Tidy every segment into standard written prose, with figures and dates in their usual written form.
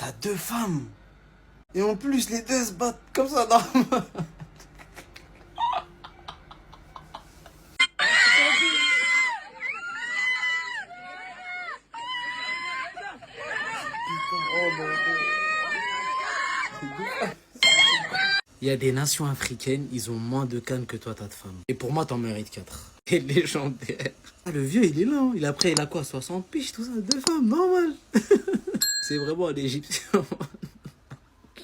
T'as deux femmes. Et en plus, les deux se battent comme ça dans... Il y a des nations africaines, ils ont moins de cannes que toi, t'as de femmes. Et pour moi, t'en mérites 4. Et légendaire. Ah, le vieux, il est là. Hein. Il a quoi, 60 piges, tout ça, deux femmes, normal. C'est vraiment un Égyptien.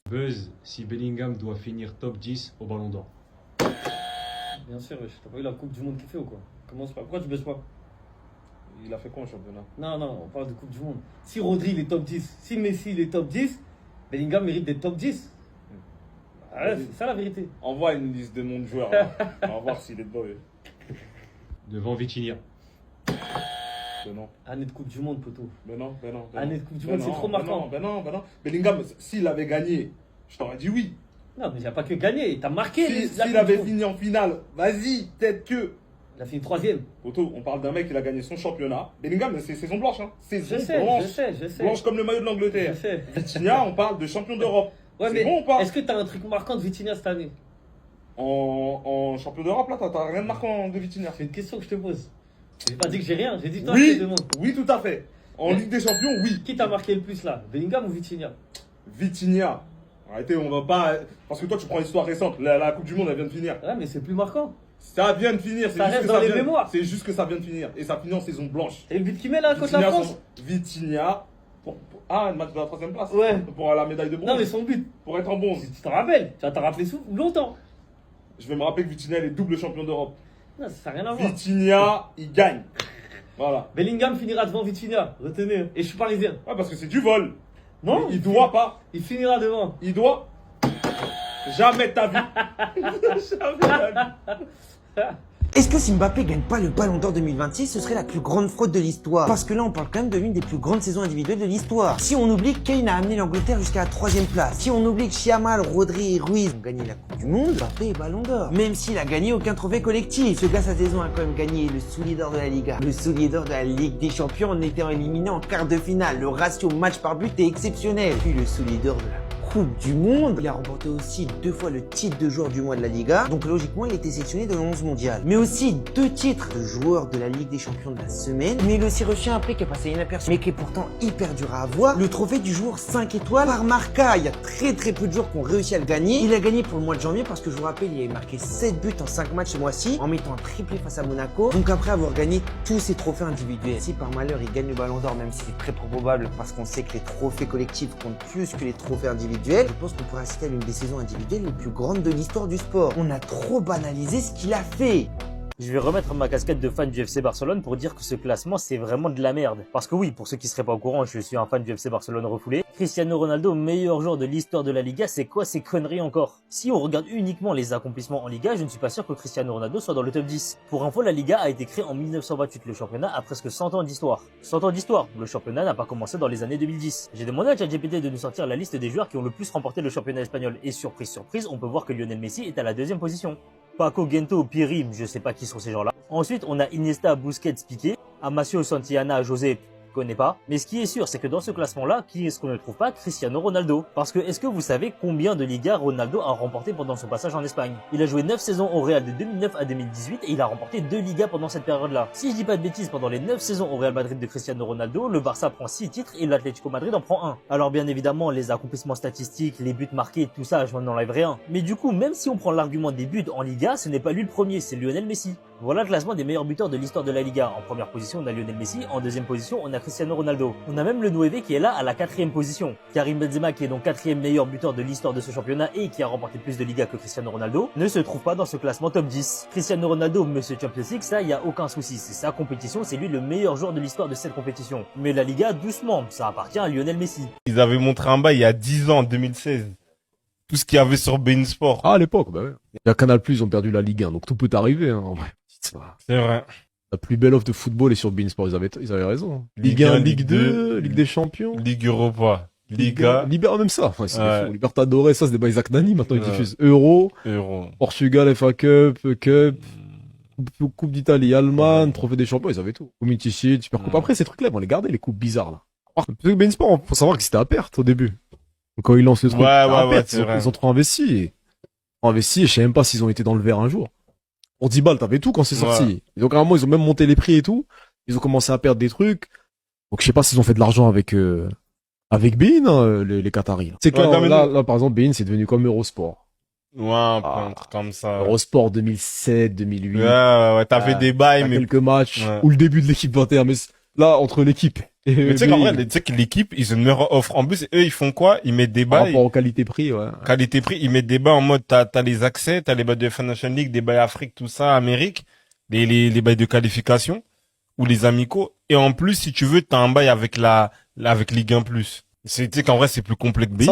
Buzz, si Bellingham doit finir top 10 au Ballon d'Or. Bien sûr, wesh. T'as pas vu la Coupe du Monde qu'il fait ou quoi? Commence pas. Pourquoi tu baisses pas? Il a fait quoi en championnat? Non, on parle de Coupe du Monde. Si Rodri il est top 10, si Messi il est top 10, Bellingham mérite d'être top 10. Ah ouais, c'est ça la vérité. Envoie une liste de noms de joueurs. Là. On va voir s'il est dedans. Devant Vitinha. Ben non. Année de Coupe du Monde, poteau. Ben non. Année de Coupe du Monde, c'est trop marquant. Ben non. Bellingham, s'il avait gagné, je t'aurais dit oui. Non, mais il n'a pas que gagné. T'as marqué. S'il avait fini en finale, vas-y, peut-être que. Il a fini 3ème. Poteau, on parle d'un mec qui a gagné son championnat. Bellingham, c'est saison blanche. Hein. Saison Je sais. blanche comme le maillot de l'Angleterre. Je sais. Vitinha, on parle de champion d'Europe. Ouais, c'est mais bon ou pas? est-ce que t'as un truc marquant de Vitinha cette année? En champion d'Europe, là, t'as rien de marquant de Vitinha. C'est une question que je te pose. J'ai pas dit que j'ai rien, j'ai dit toi je te demande. Oui, tout à fait. En Ligue des Champions, oui. Qui t'a marqué le plus là? Bellingham ou Vitinha? Vitinha. Arrêtez, on va pas. Parce que toi, tu prends l'histoire récente. La Coupe du Monde, elle vient de finir. Ouais, mais c'est plus marquant. Ça vient de finir. Ça reste dans les mémoires. C'est juste que ça vient de finir. Et ça finit en saison blanche. Et le but qu'il met là contre la France? Vitinha. Ah, le match de la 3ème place. Ouais. Pour la médaille de bronze. Non, mais son but. Pour être en bronze. Tu t'en rappelles? Tu vas t'en rappeler longtemps. Je vais me rappeler que Vitinha est double champion d'Europe. Non, ça n'a rien à voir. Vitinha, il gagne. Voilà. Bellingham finira devant Vitinha. Retenez. Et je suis parisien. Ouais, parce que c'est du vol. Non. Il doit pas. Il finira devant. Il doit. Jamais t'as vu. Jamais t'as vu. Est-ce que si Mbappé gagne pas le Ballon d'Or 2026, ce serait la plus grande fraude de l'histoire? Parce que là, on parle quand même de l'une des plus grandes saisons individuelles de l'histoire. Si on oublie que Kane a amené l'Angleterre jusqu'à la 3ème place, si on oublie que Chiamal, Rodri et Ruiz ont gagné la Coupe du Monde, Mbappé est Ballon d'Or. Même s'il a gagné aucun trophée collectif. Ce gars, sa saison a quand même gagné le soulier d'or de la Liga, le soulier d'or de la Ligue des Champions en étant éliminé en quart de finale. Le ratio match par but est exceptionnel. Puis le soulier d'or de la Coupe du Monde. Il a remporté aussi 2 fois le titre de joueur du mois de la Liga. Donc logiquement, il était sélectionné dans le 11 mondial. Mais aussi 2 titres de joueur de la Ligue des Champions de la semaine. Mais il a aussi reçu un prix qui est passé inaperçu, mais qui est pourtant hyper dur à avoir. Le trophée du joueur 5 étoiles par Marca. Il y a très peu de joueurs qui ont réussi à le gagner. Il a gagné pour le mois de janvier parce que je vous rappelle, il avait marqué 7 buts en 5 matchs ce mois-ci, en mettant un triplé face à Monaco. Donc après avoir gagné tous ses trophées individuels. Si par malheur il gagne le Ballon d'Or, même si c'est très probable parce qu'on sait que les trophées collectifs comptent plus que les trophées individuels, je pense qu'on pourrait assister à l'une des saisons individuelles les plus grandes de l'histoire du sport. On a trop banalisé ce qu'il a fait. Je vais remettre ma casquette de fan du FC Barcelone pour dire que ce classement c'est vraiment de la merde. Parce que oui, pour ceux qui seraient pas au courant, je suis un fan du FC Barcelone refoulé. Cristiano Ronaldo, meilleur joueur de l'histoire de la Liga, c'est quoi ces conneries encore? Si on regarde uniquement les accomplissements en Liga, je ne suis pas sûr que Cristiano Ronaldo soit dans le top 10. Pour info, la Liga a été créée en 1928, le championnat a presque 100 ans d'histoire. 100 ans d'histoire, le championnat n'a pas commencé dans les années 2010. J'ai demandé à ChatGPT de nous sortir la liste des joueurs qui ont le plus remporté le championnat espagnol et surprise, on peut voir que Lionel Messi est à la 2ème position. Paco, Gento, Pirri, je sais pas qui sont ces gens-là. Ensuite, on a Iniesta, Busquets, Piqué, Amasio, Santillana, José, connais pas. Mais ce qui est sûr, c'est que dans ce classement-là, qui est-ce qu'on ne trouve pas? Cristiano Ronaldo. Parce que est-ce que vous savez combien de Liga Ronaldo a remporté pendant son passage en Espagne? Il a joué 9 saisons au Real de 2009 à 2018 et il a remporté 2 Ligas pendant cette période-là. Si je dis pas de bêtises, pendant les 9 saisons au Real Madrid de Cristiano Ronaldo, le Barça prend 6 titres et l'Atlético Madrid en prend 1. Alors bien évidemment, les accomplissements statistiques, les buts marqués, tout ça, je n'en enlève rien. Mais du coup, même si on prend l'argument des buts en Liga, ce n'est pas lui le premier, c'est Lionel Messi. Voilà le classement des meilleurs buteurs de l'histoire de la Liga. En première position, on a Lionel Messi. En deuxième position, on a Cristiano Ronaldo. On a même le 9 qui est là à la 4ème position. Karim Benzema, qui est donc 4ème meilleur buteur de l'histoire de ce championnat et qui a remporté plus de Liga que Cristiano Ronaldo, ne se trouve pas dans ce classement top 10. Cristiano Ronaldo, monsieur Champions League, ça, y a aucun souci. C'est sa compétition, c'est lui le meilleur joueur de l'histoire de cette compétition. Mais la Liga, doucement, ça appartient à Lionel Messi. Ils avaient montré un bail il y a 10 ans, en 2016. Tout ce qu'il y avait sur beIN Sport. Ah, à l'époque, bah ouais. Il y a Canal+, ils ont perdu la Ligue 1, donc tout peut arriver, hein, en vrai. C'est vrai. La plus belle offre de football est sur beIN Sport, ils avaient raison. Ligue 1, Ligue 2, Ligue des Champions. Ligue Europa. Liga. Libère même ça. Enfin, c'est Ouais. fou. Libertadores, ça, c'est des bails Isaac Nani. Maintenant, ils diffusent Euro, Portugal, FA Cup, Coupe d'Italie, Allemagne, Trophée des Champions, ils avaient tout. Community Shield, Super Coupe. Après, ces trucs-là, ils vont les garder, les coupes bizarres, là. Parce que beIN Sport, faut savoir que c'était à perte au début. Quand ils lancent le truc, Ouais, ça ouais, répète, ouais, c'est vrai. ils ont trop investi. Et je sais même pas s'ils ont été dans le vert un jour. Pour 10 balles, t'avais tout quand c'est sorti. Ouais. Et donc, à un moment, ils ont même monté les prix et tout. Ils ont commencé à perdre des trucs. Donc, je sais pas s'ils ont fait de l'argent avec Bein, hein, les Qataris. C'est que Ouais, non, mais là, par exemple, Bein, c'est devenu comme Eurosport. Ouais, un truc comme ça. Eurosport 2007, 2008. Ouais, t'as fait des bails, T'as mais. quelques matchs. Ouais. Ou le début de l'équipe 21. Mais là, entre l'équipe et Mais tu sais qu'en Bein, vrai, tu sais que l'équipe, ils ont une meilleure offre. En plus, eux, ils font quoi? Ils mettent des par bails. rapport aux qualité-prix, ouais. Qualité-prix, ils mettent des bails en mode, t'as les accès, t'as les bails de Financial League, des bails Afrique, tout ça, Amérique, les bails de qualification, ou les amicaux. Et en plus, si tu veux, t'as un bail avec avec Ligue 1+. Tu sais qu'en vrai, c'est plus complet que Bein.